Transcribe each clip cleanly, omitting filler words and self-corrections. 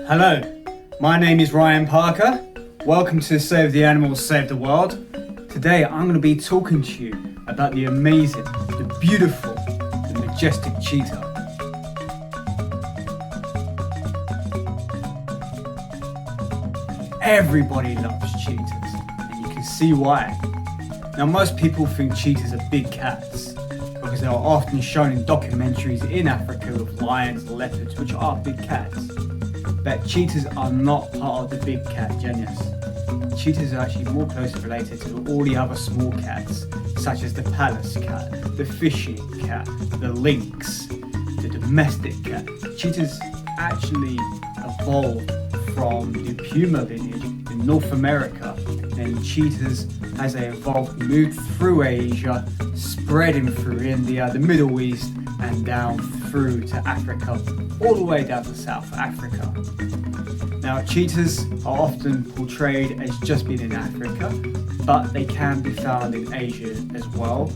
Hello, my name is Ryan Parker. Welcome to Save the Animals, Save the World. Today I'm going to be talking to you about the amazing, the beautiful, the majestic cheetah. Everybody loves cheetahs, and you can see why. Now, most people think cheetahs are big cats because they are often shown in documentaries in Africa with lions and leopards, which are big cats. But cheetahs are not part of the big cat genus. Cheetahs are actually more closely related to all the other small cats, such as the Pallas cat, the fishing cat, the lynx, the domestic cat. Cheetahs actually evolved from the puma lineage in North America, and cheetahs, as they evolved, moved through Asia, spreading through India, the Middle East, and down through to Africa, all the way down to South Africa. Now, cheetahs are often portrayed as just being in Africa, but they can be found in Asia as well.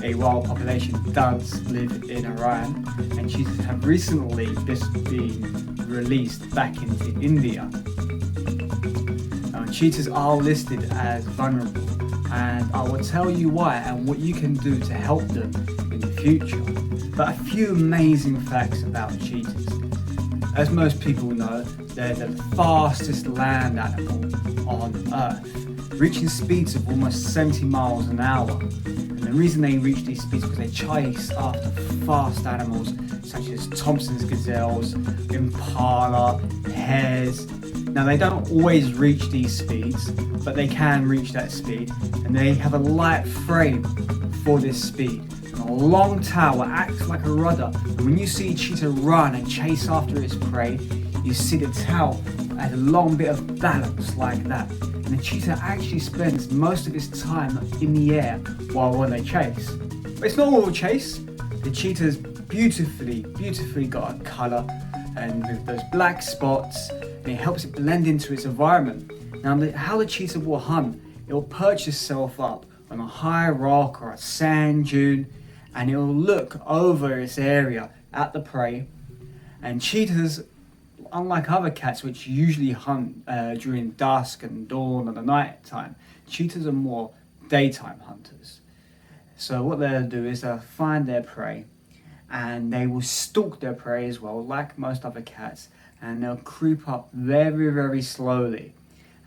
A wild population does live in Iran, and cheetahs have recently just been released back into India. Now, cheetahs are listed as vulnerable, and I will tell you why and what you can do to help them in the future. But a few amazing facts about cheetahs. As most people know, they're the fastest land animal on Earth, reaching speeds of almost 70 miles an hour. And the reason they reach these speeds is because they chase after fast animals such as Thompson's gazelles, impala, hares. Now, they don't always reach these speeds, but they can reach that speed, and they have a light frame for this speed. A long tail that acts like a rudder, and when you see a cheetah run and chase after its prey, you see the tail as a long bit of balance like that. And the cheetah actually spends most of its time in the air when they chase. But it's not all chase. The cheetah's beautifully got a colour, and with those black spots, and it helps it blend into its environment. Now, how the cheetah will hunt, it will perch itself up on a high rock or a sand dune, and it will look over its area at the prey. And cheetahs, unlike other cats which usually hunt during dusk and dawn and the night time, cheetahs are more daytime hunters. So what they'll do is they'll find their prey, and they will stalk their prey as well, like most other cats, and they'll creep up very slowly.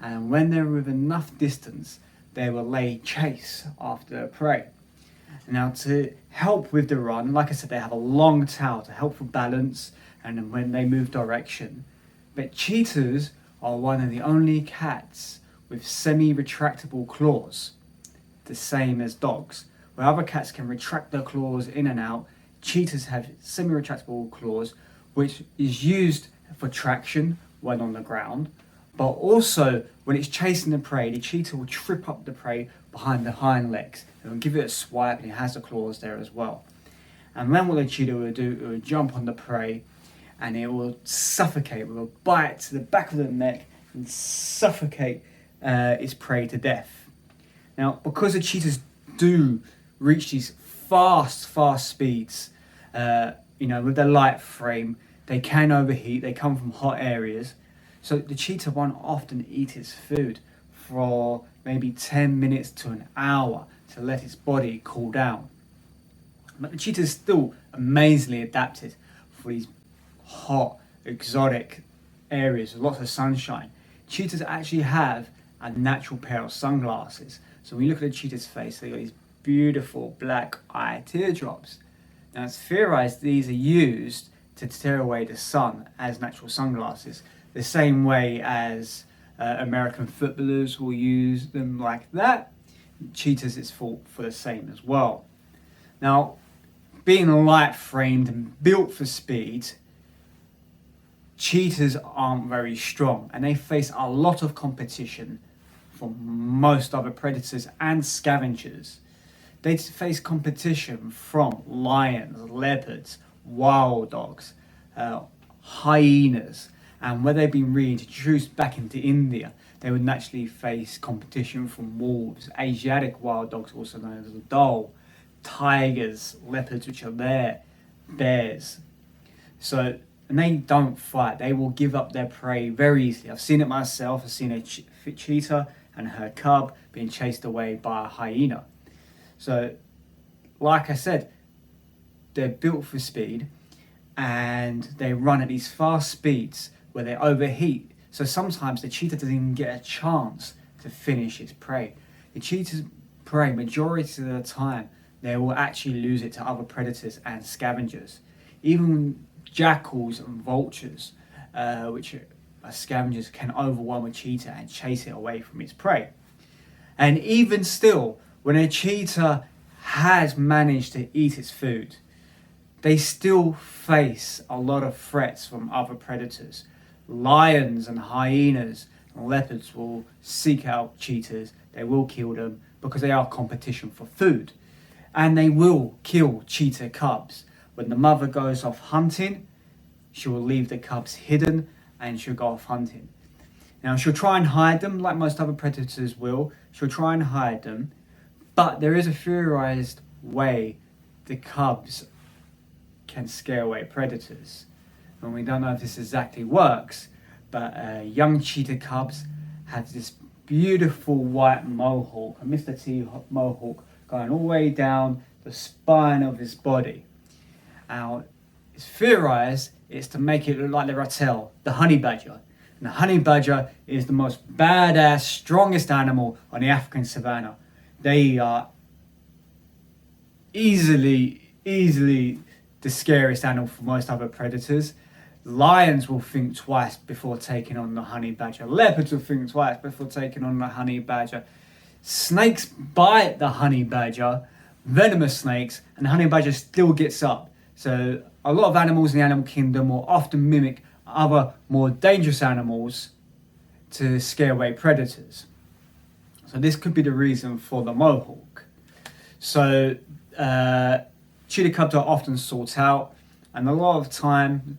And when they're with enough distance, they will lay chase after their prey. Now, to help with the run, like I said, they have a long tail to help for balance and when they move direction. But cheetahs are one of the only cats with semi-retractable claws, the same as dogs. Where other cats can retract their claws in and out, cheetahs have semi-retractable claws, which is used for traction when on the ground, but also when it's chasing the prey, the cheetah will trip up the prey behind the hind legs. It will give it a swipe, and it has the claws there as well. And then what the cheetah will do, it will jump on the prey, and it will suffocate with a bite to the back of the neck and suffocate its prey to death. Now, because the cheetahs do reach these fast speeds, with their light frame, they can overheat, they come from hot areas. So the cheetah won't often eat its food for maybe 10 minutes to an hour to let its body cool down. But the cheetah is still amazingly adapted for these hot, exotic areas with lots of sunshine. Cheetahs actually have a natural pair of sunglasses. So when you look at a cheetah's face, they've got these beautiful black eye teardrops. Now, it's theorized these are used to steer away the sun as natural sunglasses, the same way as American footballers will use them like that. Cheetahs is for the same as well. Now, being light framed and built for speed, cheetahs aren't very strong, and they face a lot of competition from most other predators and scavengers. They face competition from lions, leopards, wild dogs, hyenas, and where they've been reintroduced back into India, they would naturally face competition from wolves, Asiatic wild dogs, also known as the dhole, tigers, leopards, which are there, bears. So and they don't fight. They will give up their prey very easily. I've seen it myself. I've seen a cheetah and her cub being chased away by a hyena. So, like I said, they're built for speed, and they run at these fast speeds where they overheat. So sometimes the cheetah doesn't even get a chance to finish its prey. The cheetah's prey, majority of the time, they will actually lose it to other predators and scavengers. Even jackals and vultures, which are scavengers, can overwhelm a cheetah and chase it away from its prey. And even still, when a cheetah has managed to eat its food, they still face a lot of threats from other predators. Lions and hyenas and leopards will seek out cheetahs. They will kill them because they are competition for food. And they will kill cheetah cubs. When the mother goes off hunting, she will leave the cubs hidden and she'll go off hunting. Now, she'll try and hide them like most other predators will. She'll try and hide them, but there is a theorized way the cubs can scare away predators. And we don't know if this exactly works, but young cheetah cubs have this beautiful white mohawk, a Mr. T mohawk, going all the way down the spine of his body. Now, it's theorized it's to make it look like the ratel, the honey badger. And the honey badger is the most badass, strongest animal on the African savannah. They are easily the scariest animal for most other predators. Lions will think twice before taking on the honey badger. Leopards will think twice before taking on the honey badger. Snakes bite the honey badger, venomous snakes, and the honey badger still gets up. So a lot of animals in the animal kingdom will often mimic other more dangerous animals to scare away predators. So this could be the reason for the mohawk. So cheetah cubs are often sought out, and a lot of time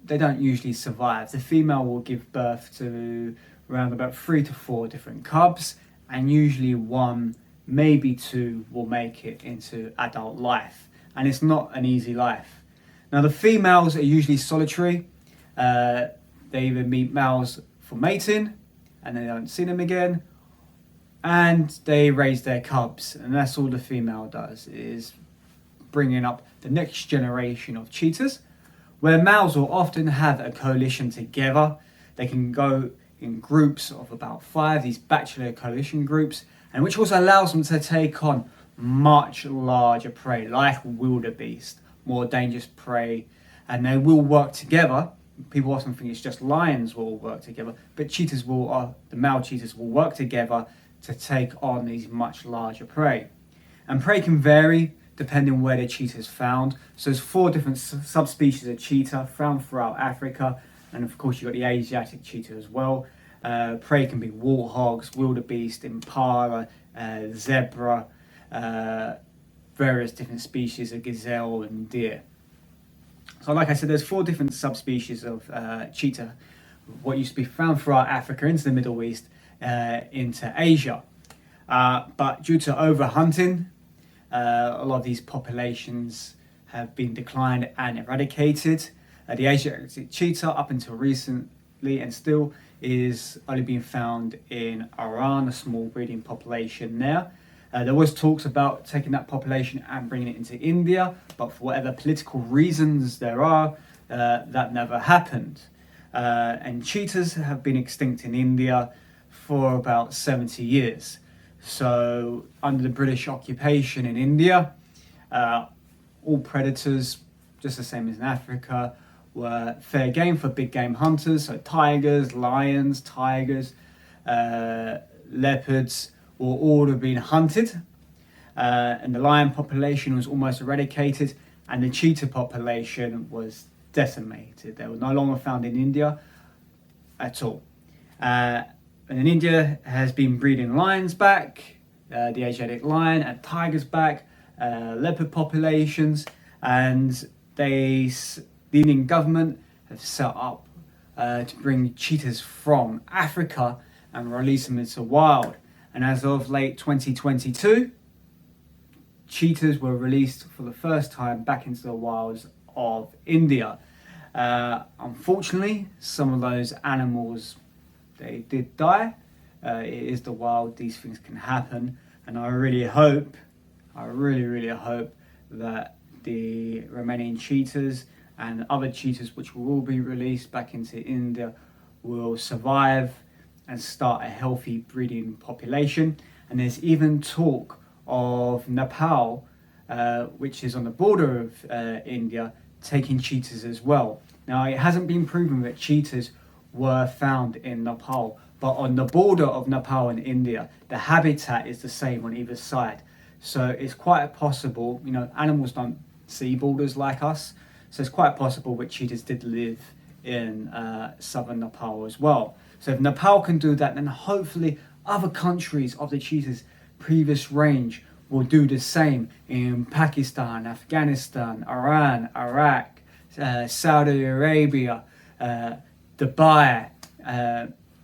they don't usually survive. The female will give birth to around about 3 to 4 different cubs, and usually 1, maybe 2 will make it into adult life. And it's not an easy life. Now, the females are usually solitary. They either meet males for mating, and they don't see them again, and they raise their cubs. And that's all the female does, is bringing up the next generation of cheetahs, where males will often have a coalition together. They can go in groups of about 5, these bachelor coalition groups, and which also allows them to take on much larger prey, like wildebeest, more dangerous prey, and they will work together. People often think it's just lions will work together, but cheetahs will, the male cheetahs will work together to take on these much larger prey. And prey can vary depending on where the cheetah is found. So there's 4 different subspecies of cheetah found throughout Africa, and of course you've got the Asiatic cheetah as well. Prey can be warthogs, wildebeest, impala, zebra, various different species of gazelle and deer. So like I said, there's 4 different subspecies of cheetah, what used to be found throughout Africa into the Middle East, into Asia. But due to overhunting, a lot of these populations have been declined and eradicated. The Asiatic cheetah, up until recently and still, is only being found in Iran, a small breeding population there. There was talks about taking that population and bringing it into India, but for whatever political reasons there are, that never happened. And cheetahs have been extinct in India for about 70 years. So under the British occupation in India, all predators, just the same as in Africa, were fair game for big game hunters. So tigers, lions, leopards were all have been hunted, and the lion population was almost eradicated, and the cheetah population was decimated. They were no longer found in India at all. And then India has been breeding lions back, the Asiatic lion, and tigers back, leopard populations, and the Indian government have set up to bring cheetahs from Africa and release them into the wild. And as of late 2022, cheetahs were released for the first time back into the wilds of India. Unfortunately, some of those animals, they did die. It is the wild, these things can happen, and I really hope, really hope that the remaining cheetahs and other cheetahs which will all be released back into India will survive and start a healthy breeding population. And there's even talk of Nepal, which is on the border of India, taking cheetahs as well. Now, it hasn't been proven that cheetahs were found in Nepal, but on the border of Nepal and India, the habitat is the same on either side. So it's quite possible, animals don't see borders like us, so it's quite possible that cheetahs did live in southern Nepal as well. So if Nepal can do that, then hopefully other countries of the cheetah's previous range will do the same in Pakistan, Afghanistan, Iran, Iraq, Saudi Arabia, Dubai,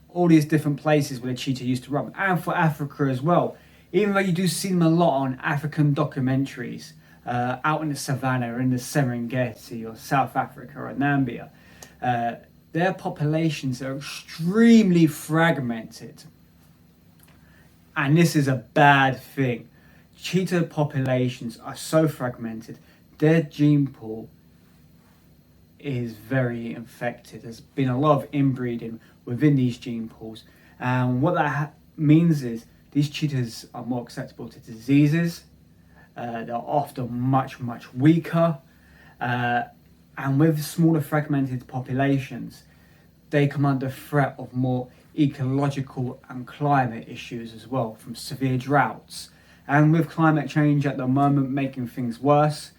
all these different places where the cheetah used to roam, and for Africa as well. Even though you do see them a lot on African documentaries, out in the savannah or in the Serengeti or South Africa or Namibia, their populations are extremely fragmented. And this is a bad thing. Cheetah populations are so fragmented, their gene pool is very infected. There's been a lot of inbreeding within these gene pools. And what that means is these cheetahs are more susceptible to diseases. They're often much weaker. And with smaller fragmented populations, they come under threat of more ecological and climate issues as well, from severe droughts. And with climate change at the moment making things worse,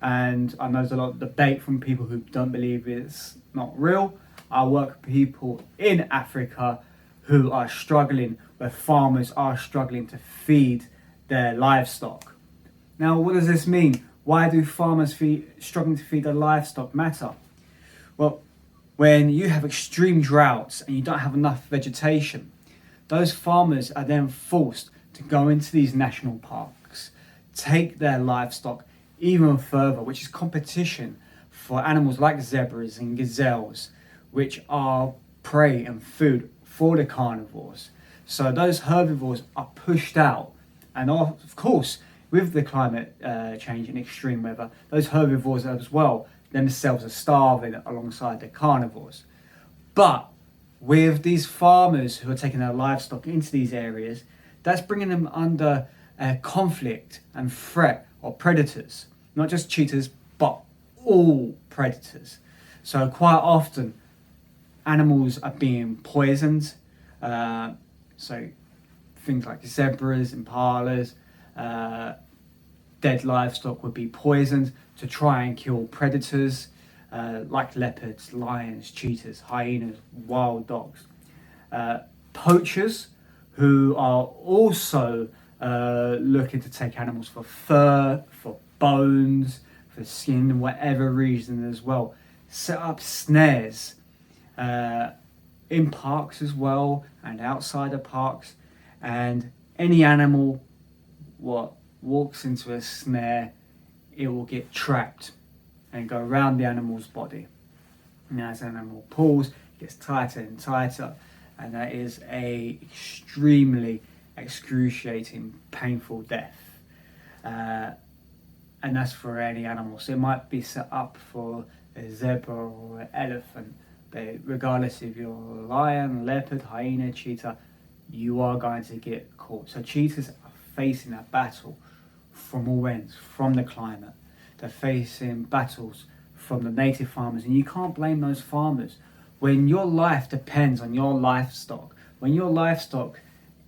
and I know there's a lot of debate from people who don't believe it's not real. I work with people in Africa who are struggling, where farmers are struggling to feed their livestock. Now, what does this mean? Why do farmers struggling to feed their livestock matter? Well, when you have extreme droughts and you don't have enough vegetation, those farmers are then forced to go into these national parks, take their livestock even further, which is competition for animals like zebras and gazelles, which are prey and food for the carnivores. So those herbivores are pushed out, and of course, with the climate change and extreme weather, those herbivores as well themselves are starving alongside the carnivores. But with these farmers who are taking their livestock into these areas, that's bringing them under conflict and threat of predators, not just cheetahs, but all predators. So quite often, animals are being poisoned. So things like zebras, impalas, dead livestock would be poisoned to try and kill predators like leopards, lions, cheetahs, hyenas, wild dogs. Poachers who are also looking to take animals for fur, for bones, for skin, whatever reason as well, set up snares in parks as well and outside of parks, and any animal what walks into a snare, it will get trapped and go around the animal's body. And as the animal pulls, it gets tighter and tighter, and that is a extremely excruciating, painful death. And that's for any animal. So it might be set up for a zebra or an elephant, but regardless if you're a lion, leopard, hyena, cheetah, you are going to get caught. So cheetahs are facing a battle from all ends, from the climate. They're facing battles from the native farmers, and you can't blame those farmers. When your life depends on your livestock, when your livestock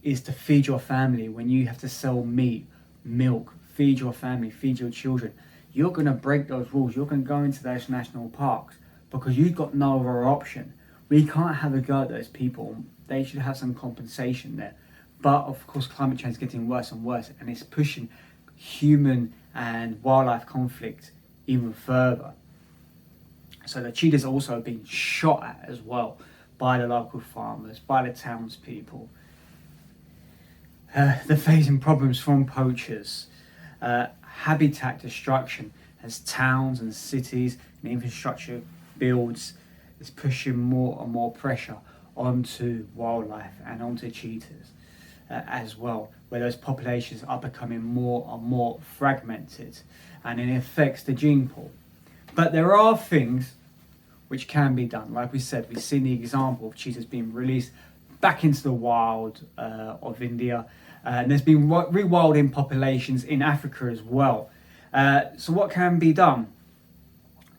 is to feed your family, when you have to sell meat, milk, feed your family, feed your children, you're going to break those rules. You're going to go into those national parks because you've got no other option. We can't have a go at those people. They should have some compensation there. But of course, climate change is getting worse and worse, and it's pushing human and wildlife conflict even further. So the cheetahs are also being shot at as well by the local farmers, by the townspeople. They're facing problems from poachers, habitat destruction as towns and cities and infrastructure builds is pushing more and more pressure onto wildlife and onto cheetahs as well, where those populations are becoming more and more fragmented, and it affects the gene pool. But there are things which can be done. Like we said, we've seen the example of cheetahs being released back into the wild of India, and there's been rewilding populations in Africa as well. So what can be done?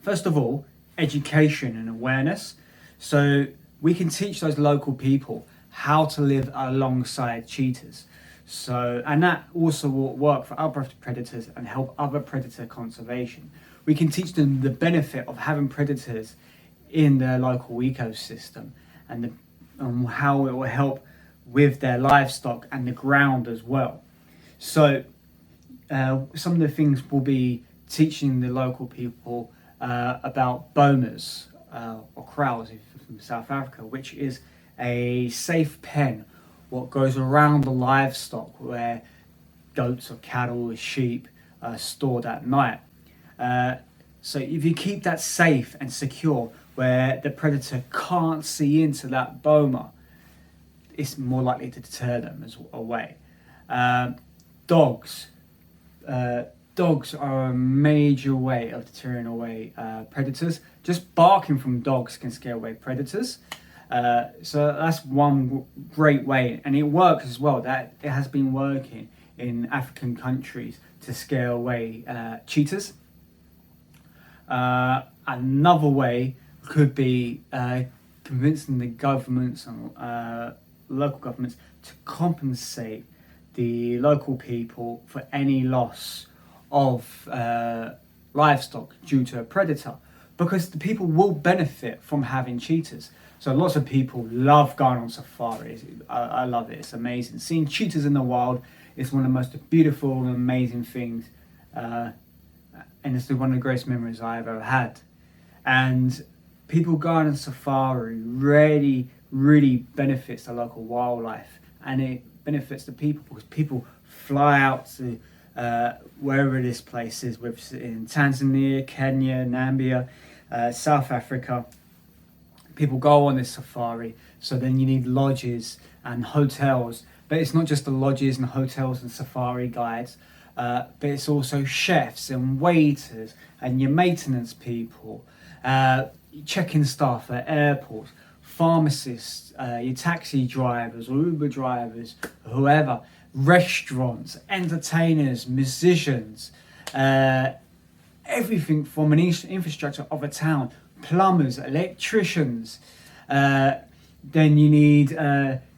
First of all, education and awareness. So we can teach those local people how to live alongside cheetahs. So, and that also will work for other predators and help other predator conservation. We can teach them the benefit of having predators in their local ecosystem, and how it will help with their livestock and the ground as well. So some of the things will be teaching the local people about bomas or kraals from South Africa, which is a safe pen what goes around the livestock where goats or cattle or sheep are stored at night. So if you keep that safe and secure where the predator can't see into that boma, it's more likely to deter them away. Dogs are a major way of deterring away predators. Just barking from dogs can scare away predators. So that's one great way, and it works as well. That it has been working in African countries to scare away cheetahs. Another way could be convincing the governments and local governments to compensate the local people for any loss of livestock due to a predator, because the people will benefit from having cheetahs. So lots of people love going on safaris. I love it. It's amazing. Seeing cheetahs in the wild is one of the most beautiful and amazing things. And it's one of the greatest memories I've ever had. And people going on safari really benefits the local wildlife, and it benefits the people, because people fly out to wherever this place is, whether it's in Tanzania, Kenya, Namibia, South Africa. People go on this safari, so then you need lodges and hotels. But it's not just the lodges and hotels and safari guides, but it's also chefs and waiters and your maintenance people, check-in staff at airports, pharmacists, your taxi drivers or Uber drivers, whoever, restaurants, entertainers, musicians, everything from an infrastructure of a town, plumbers, electricians. Then you need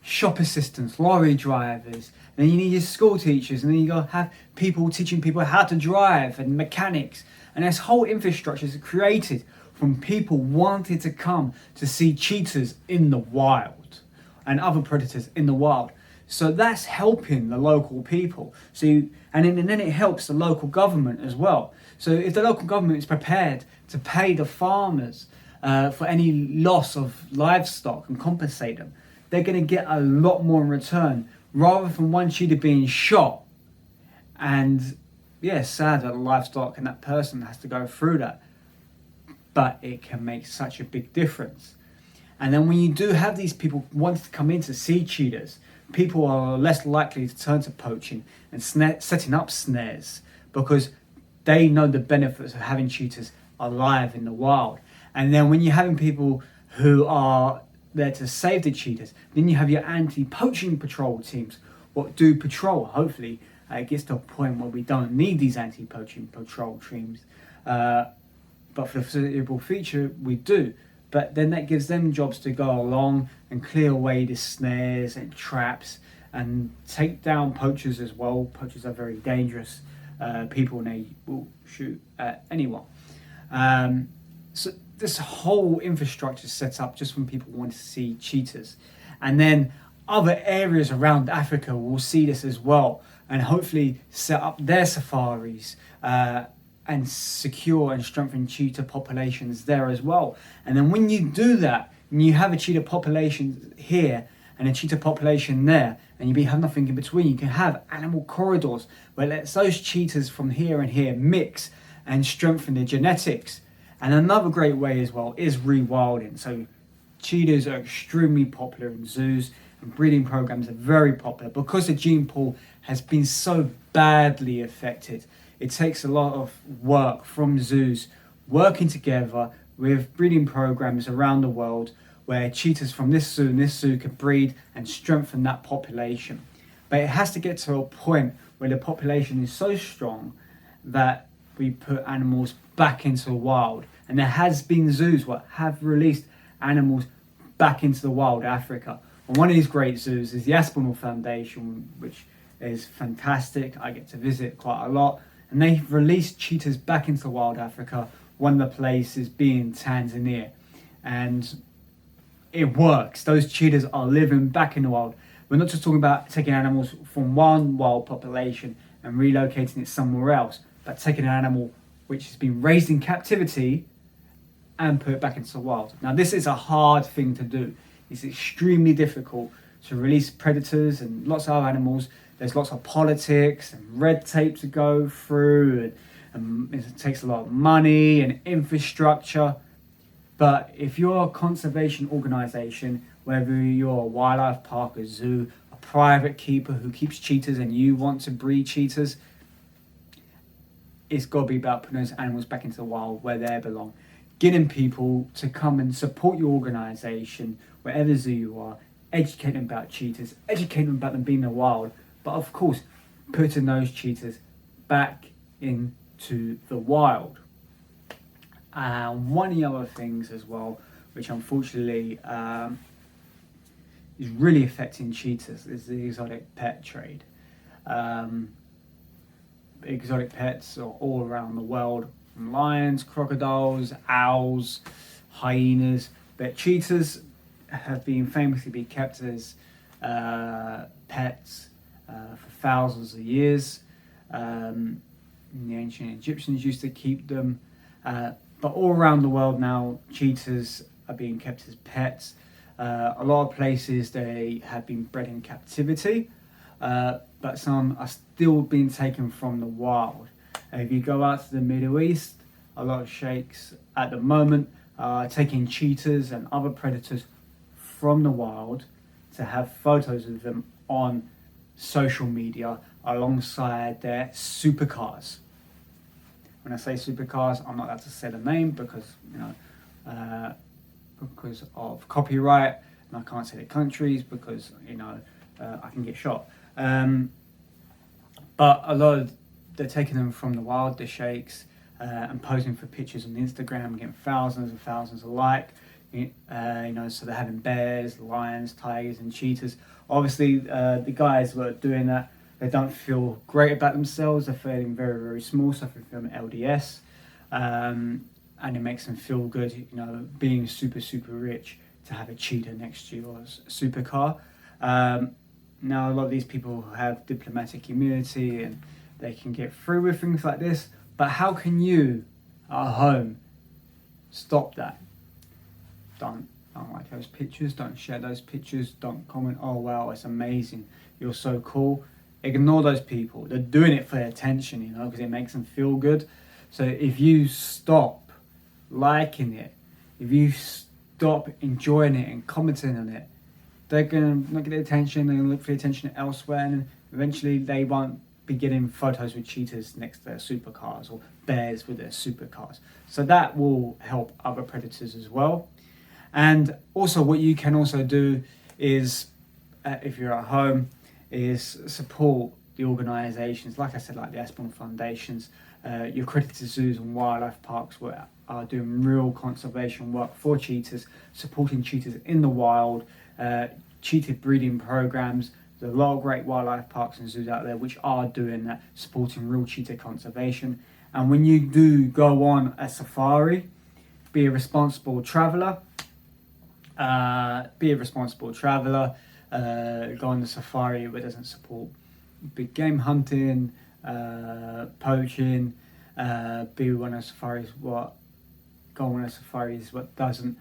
shop assistants, lorry drivers, and then you need your school teachers, and then you got to have people teaching people how to drive, and mechanics. And this whole infrastructure is created from people wanting to come to see cheetahs in the wild and other predators in the wild. So that's helping the local people. And then it helps the local government as well. So if the local government is prepared to pay the farmers for any loss of livestock and compensate them, they're going to get a lot more in return, rather than one cheetah being shot. And yeah, sad that the livestock and that person has to go through that, but it can make such a big difference. And then when you do have these people wanting to come in to see cheetahs, people are less likely to turn to poaching and setting up snares, because they know the benefits of having cheetahs alive in the wild. And then when you're having people who are there to save the cheetahs, then you have your anti-poaching patrol teams what do patrol. Hopefully it gets to a point where we don't need these anti-poaching patrol teams, but for the foreseeable future we do. But then that gives them jobs to go along and clear away the snares and traps and take down poachers as well. Poachers are very dangerous people, and they will shoot at anyone. So this whole infrastructure is set up just when people want to see cheetahs. And then other areas around Africa will see this as well, and hopefully set up their safaris and secure and strengthen cheetah populations there as well. And then when you do that, and you have a cheetah population here and a cheetah population there, and you have nothing in between, you can have animal corridors where it lets those cheetahs from here and here mix and strengthen their genetics. And another great way as well is rewilding. So cheetahs are extremely popular in zoos, and breeding programs are very popular because the gene pool has been so badly affected. It takes a lot of work from zoos working together with breeding programs around the world where cheetahs from this zoo and this zoo can breed and strengthen that population. But it has to get to a point where the population is so strong that we put animals back into the wild. And there has been zoos that have released animals back into the wild, Africa. And one of these great zoos is the Aspinall Foundation, which is fantastic. I get to visit quite a lot. And they've released cheetahs back into the wild, Africa. One of the places being Tanzania. And it works. Those cheetahs are living back in the wild. We're not just talking about taking animals from one wild population and relocating it somewhere else, but taking an animal which has been raised in captivity and put it back into the wild. Now, this is a hard thing to do. It's extremely difficult to release predators and lots of other animals. There's lots of politics and red tape to go through, and it takes a lot of money and infrastructure. But if you're a conservation organisation, whether you're a wildlife park, a zoo, a private keeper who keeps cheetahs and you want to breed cheetahs, it's got to be about putting those animals back into the wild where they belong. Getting people to come and support your organisation, wherever zoo you are, educate them about cheetahs, educate them about them being in the wild, but of course, putting those cheetahs back into the wild. And one of the other things as well, which unfortunately is really affecting cheetahs, is the exotic pet trade. Exotic pets are all around the world, from lions, crocodiles, owls, hyenas, but cheetahs have been famously kept as pets for thousands of years. The ancient Egyptians used to keep them. But all around the world now, cheetahs are being kept as pets. A lot of places they have been bred in captivity, but some are still being taken from the wild. If you go out to the Middle East, a lot of sheikhs at the moment are taking cheetahs and other predators from the wild to have photos of them on social media alongside their supercars. When I say supercars, I'm not allowed to say the name because because of copyright, and I can't say the countries because I can get shot. But a lot of they're taking them from the wild, the sheikhs, and posing for pictures on Instagram, getting thousands and thousands of likes. So they're having bears, lions, tigers, and cheetahs. Obviously, the guys who are doing that, they don't feel great about themselves. They're feeling very, very small, suffering from LDS, and it makes them feel good, being super, super rich to have a cheetah next to your supercar. Now, a lot of these people have diplomatic immunity and they can get through with things like this. But how can you, at home, stop that? Don't like those pictures. Don't share those pictures. Don't comment, oh wow, it's amazing, you're so cool. Ignore those people. They're doing it for their attention, because it makes them feel good. So if you stop liking it, if you stop enjoying it and commenting on it, they're going to not get the attention, they're going to look for the attention elsewhere, and eventually they won't be getting photos with cheetahs next to their supercars or bears with their supercars. So that will help other predators as well. And also what you can also do is, if you're at home, is support the organisations, like I said, like the Aspinall Foundations, your accredited zoos and wildlife parks are doing real conservation work for cheetahs, supporting cheetahs in the wild, cheetah breeding programs. There's a lot of great wildlife parks and zoos out there which are doing that, supporting real cheetah conservation. And when you do go on a safari, be a responsible traveller. Go on the safari that doesn't support big game hunting, poaching. Be one of safaris what doesn't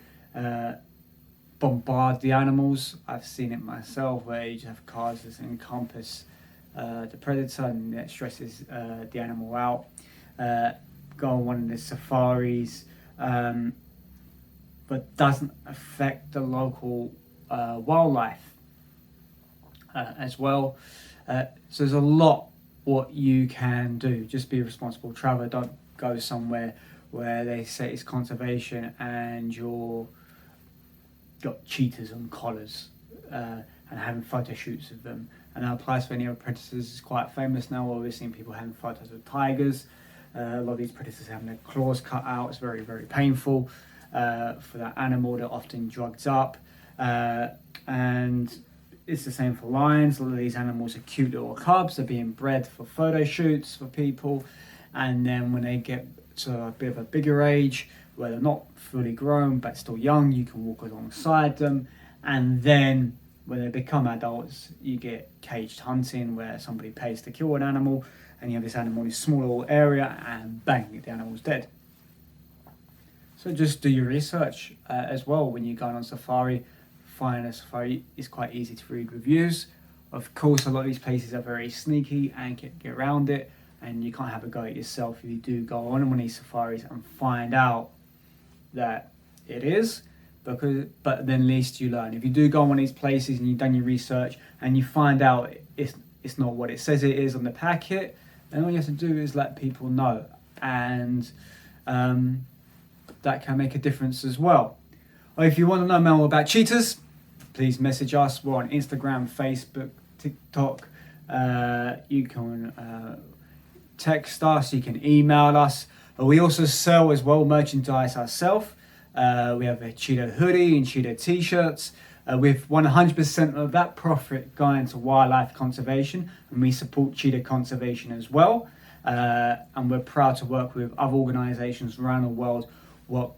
bombard the animals. I've seen it myself where you just have cars that encompass the predator and it stresses the animal out. Go on one of the safaris but doesn't affect the local wildlife as well. So there's a lot what you can do. Just be a responsible traveller. Don't go somewhere where they say it's conservation and you're got cheetahs on collars and having photo shoots of them. And that applies for any other predators. It's quite famous now. We're seeing people having photos of tigers. A lot of these predators having their claws cut out. It's very, very painful for that animal. They're often drugged up. And it's the same for lions. A lot of these animals are cute little cubs. They're being bred for photo shoots for people. And then when they get to a bit of a bigger age, where they're not fully grown but still young, you can walk alongside them. And then when they become adults, you get caged hunting, where somebody pays to kill an animal, and you have this animal in a small little area, and bang, the animal's dead. So just do your research as well when you're going on safari. Finding a safari is quite easy to read reviews. Of course, a lot of these places are very sneaky and get around it, and you can't have a go at yourself if you do go on one of these safaris and find out that it is. But then at least you learn. If you do go on one of these places and you've done your research and you find out it's not what it says it is on the packet, then all you have to do is let people know, and that can make a difference as well. Or if you want to know more about cheetahs, please message us. We're on Instagram, Facebook, TikTok. You can text us, you can email us. We also sell as well merchandise ourselves. We have a cheetah hoodie and cheetah t-shirts with 100% of that profit going to wildlife conservation, and we support cheetah conservation as well. And we're proud to work with other organisations around the world what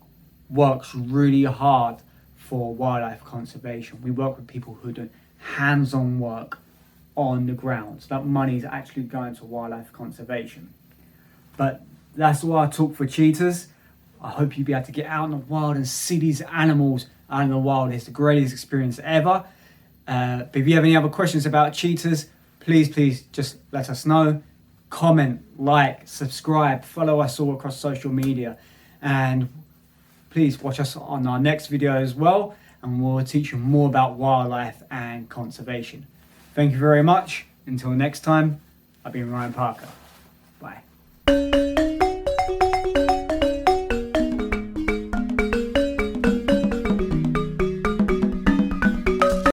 works really hard for wildlife conservation. We work with people who do hands-on work on the ground, so that money is actually going to wildlife conservation. But that's all I talk for cheetahs. I hope you'll be able to get out in the wild and see these animals out in the wild. It's the greatest experience ever. But if you have any other questions about cheetahs, please just let us know. Comment, like, subscribe, follow us all across social media. And please watch us on our next video as well, and we'll teach you more about wildlife and conservation. Thank you very much. Until next time, I've been Ryan Parker. Bye.